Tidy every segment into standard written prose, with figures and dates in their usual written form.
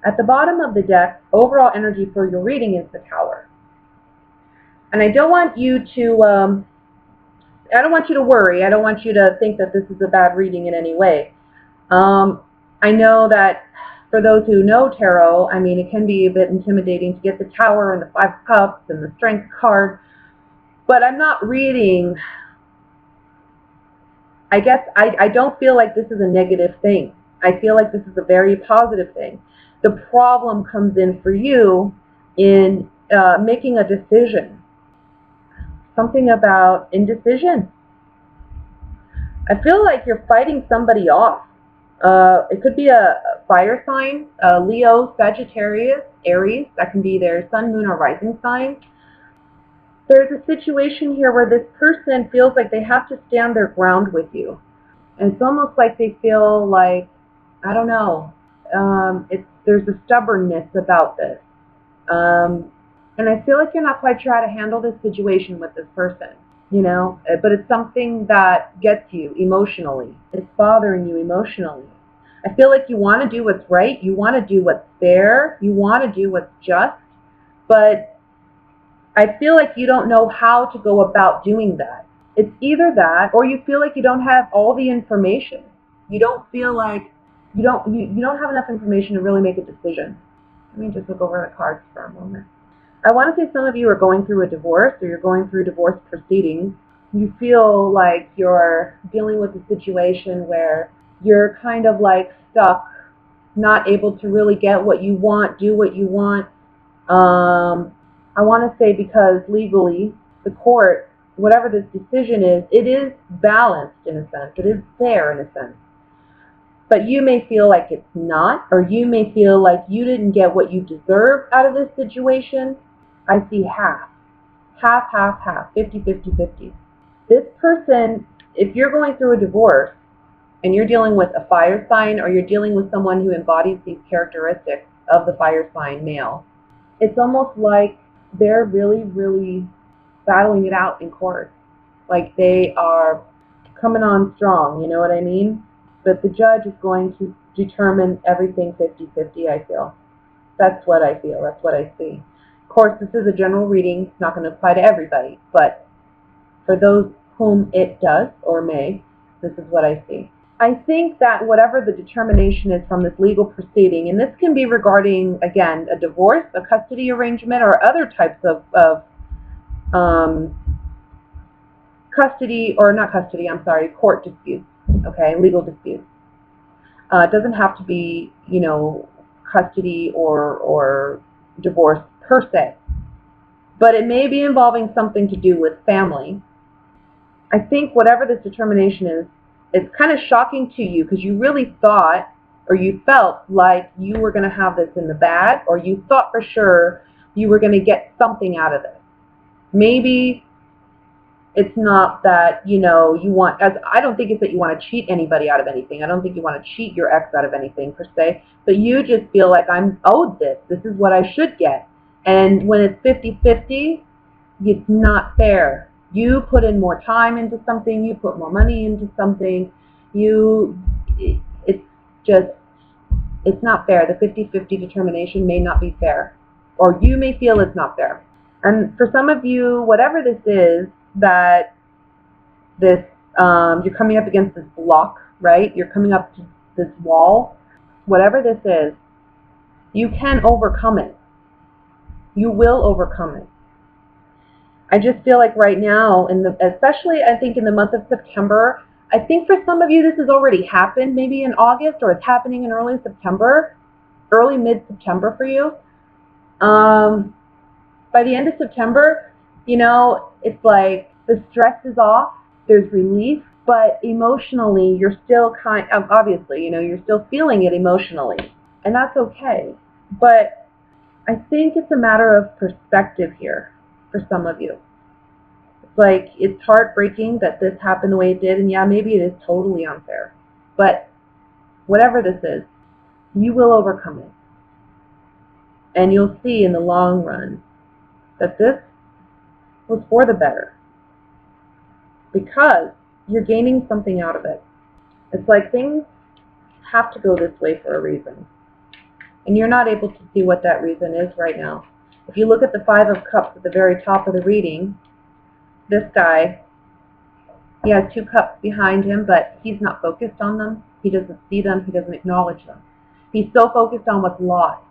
At the bottom of the deck, overall energy for your reading is the Tower. And I don't want you to worry. I don't want you to think that this is a bad reading in any way. I know that for those who know tarot, I mean, it can be a bit intimidating to get the Tower and the Five of Cups and the Strength card. But I'm not reading, I guess, I don't feel like this is a negative thing. I feel like this is a very positive thing. The problem comes in for you in making a decision. Something about indecision. I feel like you're fighting somebody off. It could be a fire sign, Leo, Sagittarius, Aries. That can be their sun, moon, or rising sign. There's a situation here where this person feels like they have to stand their ground with you. And it's almost like they feel like, I don't know, there's a stubbornness about this. And I feel like you're not quite sure how to handle this situation with this person, you know, but it's something that gets you emotionally. It's bothering you emotionally. I feel like you want to do what's right. You want to do what's fair. You want to do what's just. But I feel like you don't know how to go about doing that. It's either that or you feel like you don't have all the information. You don't feel like you don't have enough information to really make a decision. Let me just look over the cards for a moment. I want to say some of you are going through a divorce or you're going through divorce proceedings. You feel like you're dealing with a situation where you're kind of like stuck, not able to really get what you want, do what you want. I want to say because legally, the court, whatever this decision is, it is balanced in a sense. It is fair in a sense. But you may feel like it's not, or you may feel like you didn't get what you deserve out of this situation. I see half, 50-50. This person, if you're going through a divorce and you're dealing with a fire sign or you're dealing with someone who embodies these characteristics of the fire sign male, it's almost like they're really, really battling it out in court. Like they are coming on strong, you know what I mean? But the judge is going to determine everything 50-50, I feel. That's what I feel. That's what I see. Of course, this is a general reading. It's not going to apply to everybody. But for those whom it does or may, this is what I see. I think that whatever the determination is from this legal proceeding, and this can be regarding, again, a divorce, a custody arrangement, or other types of court disputes. Okay, legal disputes. It doesn't have to be, you know, custody or divorce per se, but it may be involving something to do with family. I think whatever this determination is, it's kind of shocking to you because you really thought or you felt like you were going to have this in the bag, or you thought for sure you were going to get something out of it. Maybe it's not that, you know, you want, as I don't think it's that you want to cheat anybody out of anything. I don't think you want to cheat your ex out of anything per se, but you just feel like I'm owed this. This is what I should get. And when it's 50-50, it's not fair. You put in more time into something, you put more money into something, it's not fair. The 50-50 determination may not be fair, or you may feel it's not fair. And for some of you, whatever this is, that this, you're coming up against this block, right? You're coming up to this wall. Whatever this is, you can overcome it. You will overcome it. I just feel like right now, especially I think in the month of September, I think for some of you this has already happened, maybe in August, or it's happening in early September, early mid-September for you. By the end of September, you know, it's like the stress is off, there's relief, but emotionally you're still obviously, you know, you're still feeling it emotionally, and that's okay. But I think it's a matter of perspective here for some of you. It's like, it's heartbreaking that this happened the way it did, and yeah, maybe it is totally unfair. But whatever this is, you will overcome it. And you'll see in the long run that this was for the better, because you're gaining something out of it. It's like things have to go this way for a reason. And you're not able to see what that reason is right now. If you look at the Five of Cups at the very top of the reading, this guy, he has 2 cups behind him, but he's not focused on them. He doesn't see them. He doesn't acknowledge them. He's so focused on what's lost.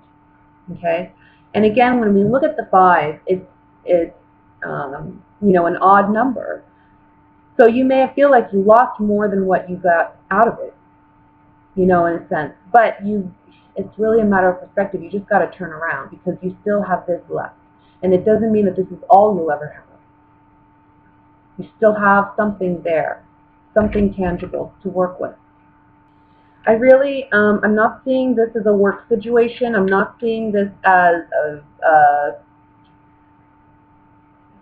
Okay? And again, when we look at the 5, it's you know, an odd number. So you may feel like you lost more than what you got out of it, you know, in a sense. But it's really a matter of perspective. You just got to turn around because you still have this left. And it doesn't mean that this is all you'll ever have. You still have something there, something tangible to work with. I really, I'm not seeing this as a work situation. I'm not seeing this as a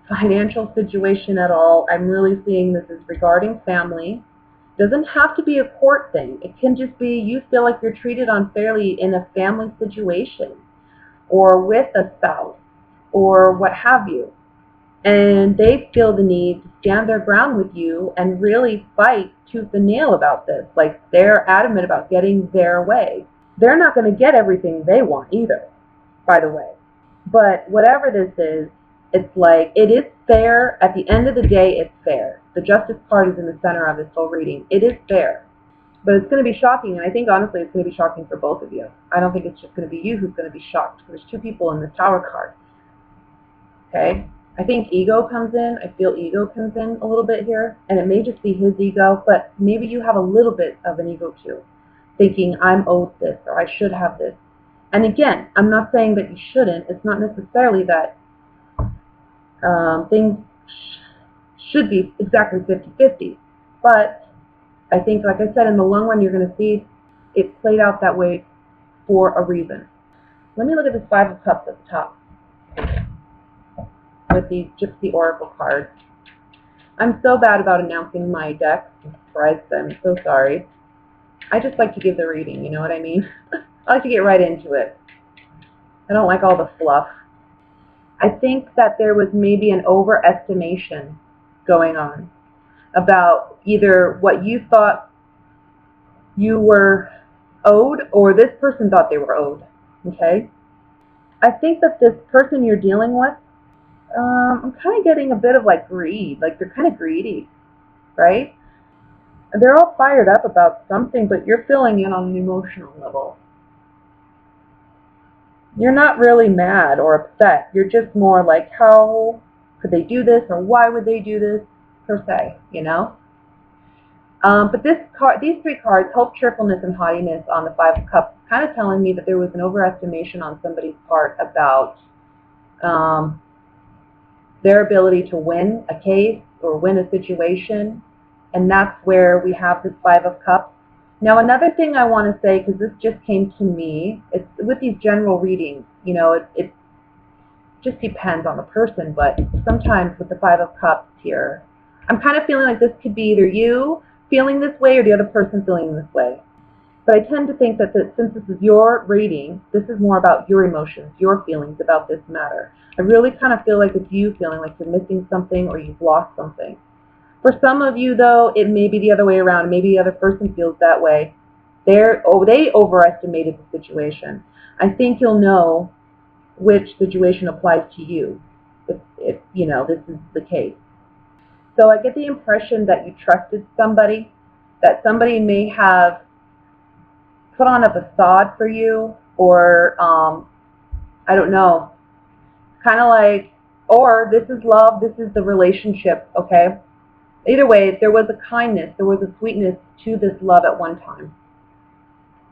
financial situation at all. I'm really seeing this as regarding family. It doesn't have to be a court thing. It can just be you feel like you're treated unfairly in a family situation or with a spouse or what have you. And they feel the need to stand their ground with you and really fight tooth and nail about this. Like they're adamant about getting their way. They're not going to get everything they want either, by the way. But whatever this is, it's like it is fair. At the end of the day, it's fair. The Justice card is in the center of this whole reading. It is fair. But it's going to be shocking, and I think honestly it's going to be shocking for both of you. I don't think it's just going to be you who's going to be shocked. There's 2 people in the Tower card. Okay? I think ego comes in. I feel ego comes in a little bit here. And it may just be his ego, but maybe you have a little bit of an ego too. Thinking, I'm owed this, or I should have this. And again, I'm not saying that you shouldn't. It's not necessarily that things should be exactly 50-50. But I think, like I said, in the long run, you're going to see it played out that way for a reason. Let me look at this 5 of Cups at the top with these Gypsy Oracle cards. I'm so bad about announcing my deck. I'm surprised. I'm so sorry. I just like to give the reading, you know what I mean? I like to get right into it. I don't like all the fluff. I think that there was maybe an overestimation going on about either what you thought you were owed or this person thought they were owed, okay? I think that this person you're dealing with, I'm kind of getting a bit of like greed, like they're kind of greedy, right? They're all fired up about something, but you're filling in on an emotional level. You're not really mad or upset. You're just more like, how could they do this, or why would they do this, per se, you know? But these 3 cards, hope, cheerfulness, and haughtiness on the 5 of Cups, kind of telling me that there was an overestimation on somebody's part about their ability to win a case or win a situation. And that's where we have this 5 of Cups. Now, another thing I want to say, because this just came to me, it's with these general readings, you know, it just depends on the person, but sometimes with the 5 of Cups here, I'm kind of feeling like this could be either you feeling this way or the other person feeling this way. But I tend to think that since this is your reading, this is more about your emotions, your feelings about this matter. I really kind of feel like it's you feeling like you're missing something or you've lost something. For some of you, though, it may be the other way around. Maybe the other person feels that way. They overestimated the situation. I think you'll know which situation applies to you if you know this is the case. So I get the impression that you trusted somebody, that somebody may have put on a facade for you, or I don't know, kind of like, or this is love, this is the relationship, okay? Either way, there was a kindness, there was a sweetness to this love at one time.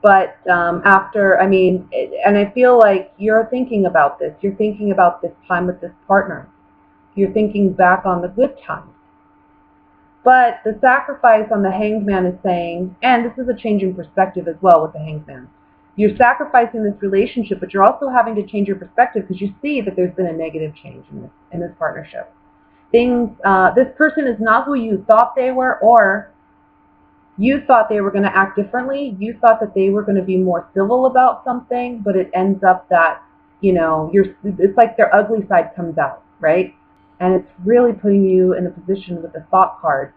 But after, I mean, and I feel like you're thinking about this. You're thinking about this time with this partner. You're thinking back on the good times. But the sacrifice on the Hanged Man is saying, and this is a change in perspective as well with the Hanged Man. You're sacrificing this relationship, but you're also having to change your perspective because you see that there's been a negative change in this partnership. This person is not who you thought they were, or you thought they were going to act differently. You thought that they were going to be more civil about something, but it ends up that, you know, it's like their ugly side comes out, right? And it's really putting you in a position with the thought card.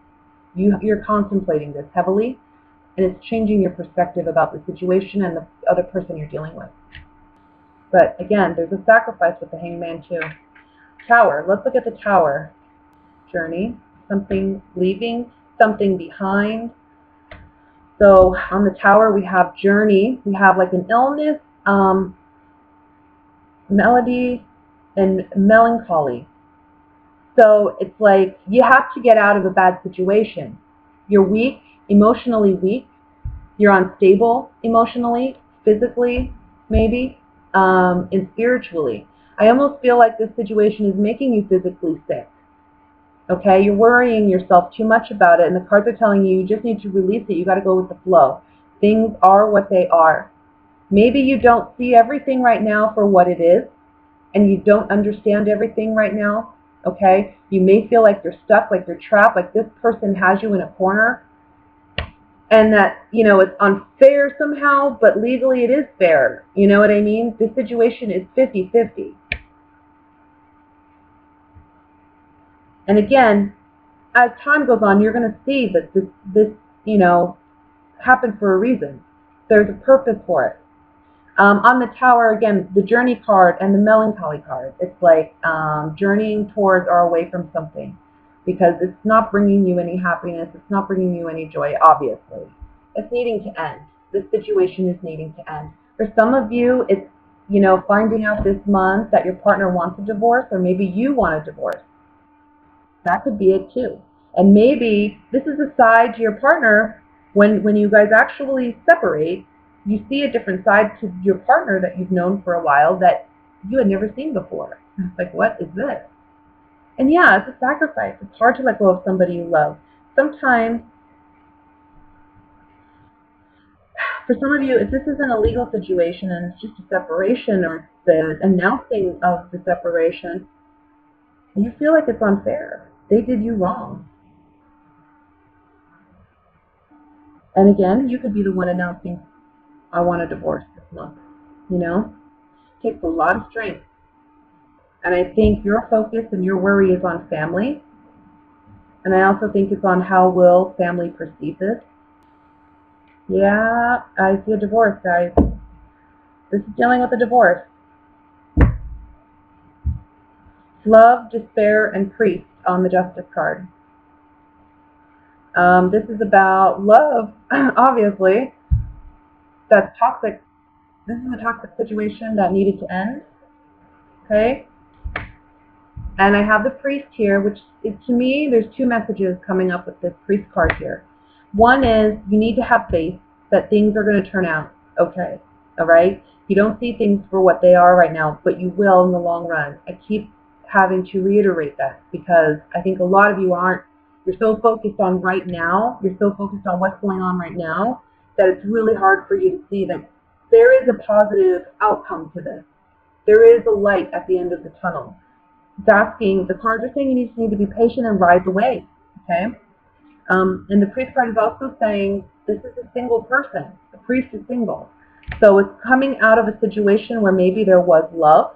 You're contemplating this heavily, and it's changing your perspective about the situation and the other person you're dealing with. But again, there's a sacrifice with the Hangman too. Tower. Let's look at the Tower. Journey. Something leaving, something behind. So on the Tower we have journey. We have like an illness, melody, and melancholy. So it's like you have to get out of a bad situation. You're weak, emotionally weak. You're unstable emotionally, physically, maybe, and spiritually. I almost feel like this situation is making you physically sick. Okay, you're worrying yourself too much about it, and the cards are telling you you just need to release it. You got to go with the flow. Things are what they are. Maybe you don't see everything right now for what it is, and you don't understand everything right now. Okay, you may feel like you're stuck, like you're trapped, like this person has you in a corner, and that, you know, it's unfair somehow, but legally it is fair. You know what I mean? This situation is 50-50. And again, as time goes on, you're going to see that this, you know, happened for a reason. There's a purpose for it. On the Tower, again, the journey card and the melancholy card. It's like journeying towards or away from something, because it's not bringing you any happiness. It's not bringing you any joy, obviously. It's needing to end. This situation is needing to end. For some of you, it's, you know, finding out this month that your partner wants a divorce, or maybe you want a divorce. That could be it too. And maybe this is a side to your partner when you guys actually separate. You see a different side to your partner that you've known for a while that you had never seen before. It's like, what is this? And yeah, it's a sacrifice. It's hard to let go of somebody you love. Sometimes, for some of you, if this isn't a legal situation and it's just a separation or the announcing of the separation, you feel like it's unfair. They did you wrong. And again, you could be the one announcing, I want a divorce this month. You know? It takes a lot of strength. And I think your focus and your worry is on family. And I also think it's on how will family perceive this. Yeah, I see a divorce, guys. This is dealing with a divorce. Love, despair, and priest on the Justice card. This is about love, obviously. That's toxic. This is a toxic situation that needed to end. Okay? And I have the priest here, which is, to me, there's two messages coming up with this priest card here. One is you need to have faith that things are going to turn out okay. All right? You don't see things for what they are right now, but you will in the long run. I keep having to reiterate that because I think a lot of you aren't. You're so focused on right now. You're so focused on what's going on right now that it's really hard for you to see that there is a positive outcome to this. There is a light at the end of the tunnel. It's asking, the cards are saying you just need to be patient and ride the wave, okay? And the priest card is also saying this is a single person. The priest is single. So it's coming out of a situation where maybe there was love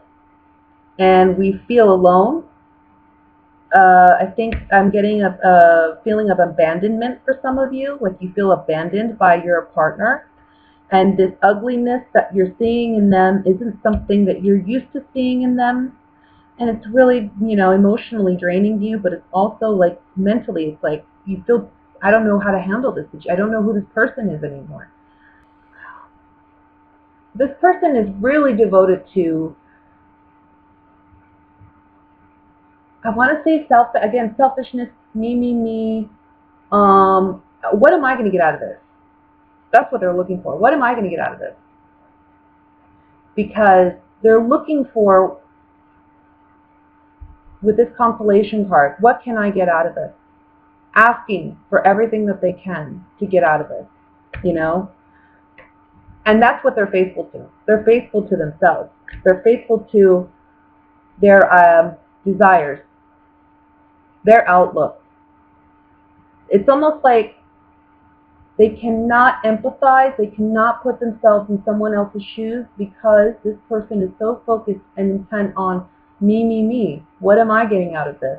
and we feel alone. I think I'm getting a feeling of abandonment for some of you, like you feel abandoned by your partner. And this ugliness that you're seeing in them isn't something that you're used to seeing in them. And it's really, you know, emotionally draining you, but it's also like mentally, it's like you feel, I don't know how to handle this. I don't know who this person is anymore. This person is really devoted to, I want to say selfishness, me. What am I going to get out of this? That's what they're looking for. What am I going to get out of this? Because they're looking for, with this consolation card, what can I get out of this? Asking for everything that they can to get out of it, you know? And that's what they're faithful to. They're faithful to themselves. They're faithful to their desires, their outlook. It's almost like they cannot empathize, they cannot put themselves in someone else's shoes because this person is so focused and intent on me. What am I getting out of this?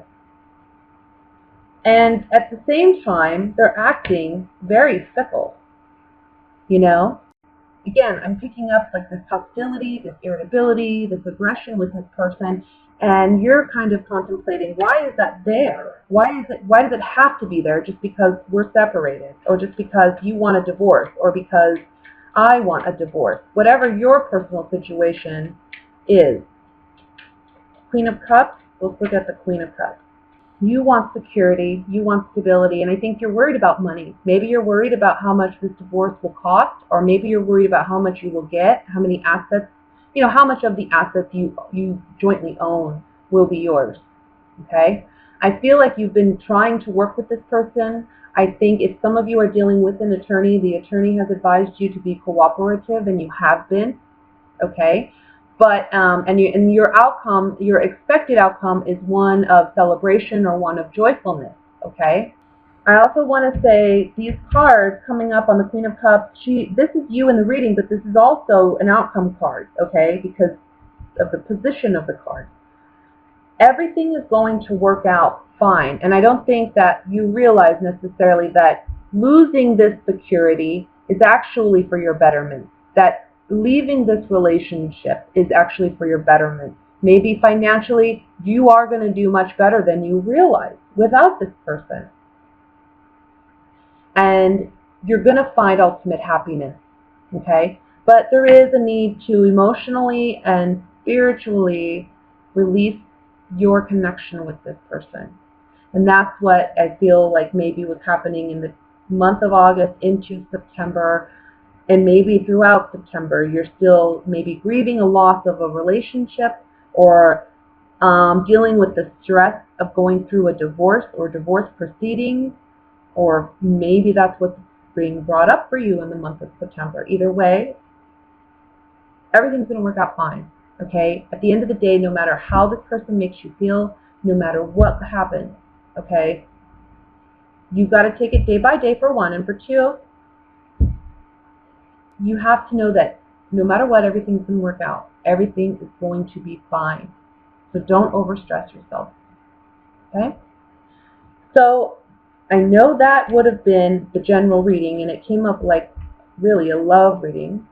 And at the same time, they're acting very fickle, you know? again, I'm picking up like this hostility, this irritability, this aggression with this person, and you're kind of contemplating, why is that there? Why does it have to be there just because we're separated, or just because you want a divorce, or because I want a divorce? Whatever your personal situation is. Queen of Cups, let's look at the Queen of Cups. You want security, you want stability, and I think you're worried about money. Maybe you're worried about how much this divorce will cost, or maybe you're worried about how much you will get, how many assets, how much of the assets you jointly own will be yours. Okay? I feel like you've been trying to work with this person. I think if some of you are dealing with an attorney, the attorney has advised you to be cooperative, and you have been. Okay? But and your outcome, your expected outcome, is one of celebration or one of joyfulness. Okay. I also want to say these cards coming up on the Queen of Cups. This is you in the reading, but this is also an outcome card. Okay, because of the position of the card. Everything is going to work out fine, and I don't think that you realize necessarily that losing this security is actually for your betterment. That leaving this relationship is actually for your betterment. Maybe financially, you are going to do much better than you realize without this person. And you're going to find ultimate happiness, okay? But there is a need to emotionally and spiritually release your connection with this person. And that's what I feel like maybe was happening in the month of August into September. And maybe throughout September, you're still maybe grieving a loss of a relationship, or dealing with the stress of going through a divorce or divorce proceedings, or maybe that's what's being brought up for you in the month of September. Either way, everything's going to work out fine. Okay? At the end of the day, no matter how this person makes you feel, no matter what happens, okay, you've got to take it day by day, for one, and for two, you have to know that no matter what, everything's going to work out. Everything is going to be fine. So don't overstress yourself. Okay? So I know that would have been the general reading, and it came up like really a love reading.